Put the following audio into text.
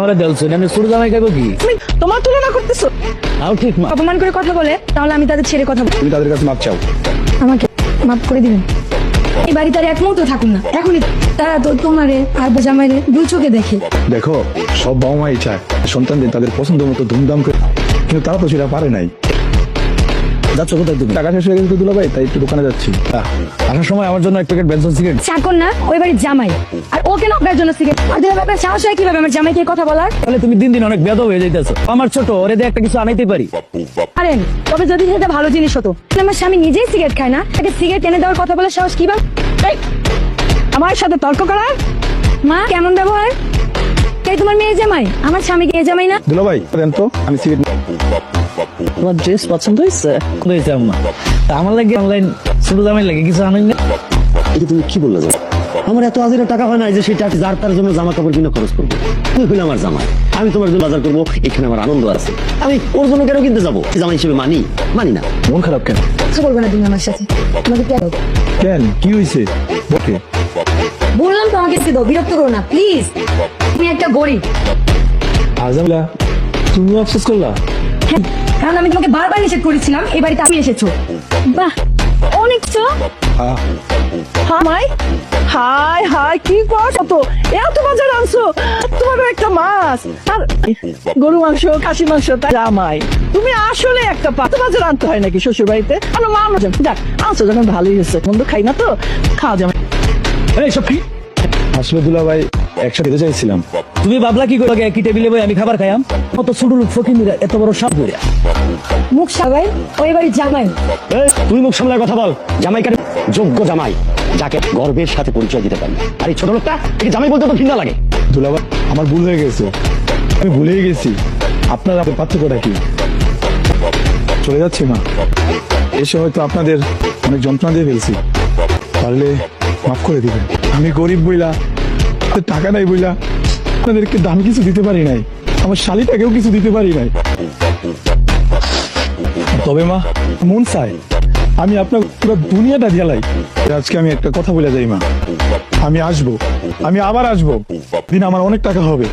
আমরা দেলছো আমি ছোট জামাই খাইবো কি? তুমি তোমার তুলনা করতেছো? তাও ঠিক মা। অপমান করে কথা বলে তাহলে আমি তাদের ছেড়ে কথা বলবো। তুমি তাদের কাছে মাপ চাও। আমাকে মাফ করে দিবেন। এই বাড়িতে আর এক মুহূর্ত থাকুন না এখনই। তারা তো তোমারে আর জামাইরে দু চোখে দেখে। দেখো, সব বাবা মাই চায় সন্তানদের তাদের পছন্দ মতো ধুমধাম করে, কিন্তু তারা তো সেটা পারে নাই। যাচ্ছ কোথায় তুমি? টাকা শেষ হয়ে গেছে তো দুলাভাই, তাই একটু দোকানে যাচ্ছি। আসার সময় আমার জন্য এক প্যাকেট বেনসন সিগারেট। চাকর না ওই বাড়ির জামাই, আর ওকে না আপনার জন্য সিগারেট। আর দিলে আপনার সাহস হয় কিভাবে আমার জামাইকে কথা বলার? তাহলে তুমি দিন দিন অনেক বেদ হয়ে যাইতেছো। আমার ছোট ওরে দিয়ে একটা কিছু আনাইতে পারি। পারেন, তবে যদি সেটা ভালো জিনিস হতো। আমার স্বামী নিজেই সিগারেট খায় না, তাকে সিগারেট এনে দেওয়ার কথা বলার সাহস কিভাবে? এই, আমার সাথে তর্ক করার? মা কেমন ব্যবহার? তাই তোমার মেয়ে জামাই, আমার স্বামীকে এ জামাই না। দুলাভাই দেন তো, আমি সিগারেট। তোমার ড্রেস পছন্দ হয়েছে? পছন্দ হয়েছে আম্মা। তা আমার লাগে অনলাইন ছোট জামাই লাগে কিছু আনাই না। এটা তুমি কি বললে? আমার এত আজের টাকা হয় না যে সেটা যার তার জন্য জামা কাপড় কিনে খরচ করবো। তুমি হইলে আমার জামাই, আমি তোমার জন্য বাজার করবো, এখানে আমার আনন্দ আছে। আমি ওর জন্য কেন কিনতে যাবো? জামাই হিসেবে মানি না। মন খারাপ কেন? কিছু বলবে না তুমি আমার সাথে। তোমাকে কেন কেন, কি হয়েছে? ওকে, বললাম তো আমাকে ছেড়ে দাও, বিরক্ত করো না প্লিজ। তুমি একটা গরিব। আজামিলা তুমি আফসোস করলা? হ্যাঁ, কারণ আমি তোমাকে বারবার নিষেধ করেছিলাম এই বাড়িতে আমি এসেছো। বাহ, অনেক তো। হাই হাই হাই, কি কত এত বাজার আনছো? তোমার একটা মাছ আর গরু মাংস, খাসি মাংস, তাই জামাই তুমি আসলে একটা পাত বাজার আনতে হয় নাকি শ্বশুর বাড়িতে? যাক, আনছো যখন ভালোই হয়েছে। বন্ধু খাই না তো, খাওয়া যাবে। এই সব কি? আসলে দুলাভাই একসাথে খেতে চাইছিলাম। তুমি ভাবলা কি করে একই টেবিলে বই আমি খাবার খাইয়াম? কত ছোট লোক ফকিনিরা এত বড় সাপ করে। মুখ সাগাই ওই বাড়ির জামাই। তুই মুখ সামলায় কথা বল। জামাই কার যোগ্য জামাই, যাকে গর্বের সাথে পরিচয় দিতে পারি। আর এই ছোট লোকটা, একে জামাই বলতে তো ঘৃণা লাগে। দুলাভাই আমার ভুল হয়ে গেছে, আমি ভুলেই গেছি। আপনার পার্থক্যটা কি? চলে যাচ্ছি মা, এসে হয়তো আপনাদের অনেক যন্ত্রণা দিয়ে ফেলছি, পারলে মাফ করে দিবেন। আমি গরিব বইলা, টাকা নাই বইলা আপনাদেরকে দামি কিছু দিতে পারি নাই, আমার শালিটাকেও কিছু দিতে পারি নাই। তবে মা, মন চায় আমি আপনার পুরো দুনিয়াটা জ্বালাই। আজকে আমি একটা কথা বলে যাই মা, আমি আসবো, আমি আবার আসবো। দিন আমার অনেক টাকা হবে,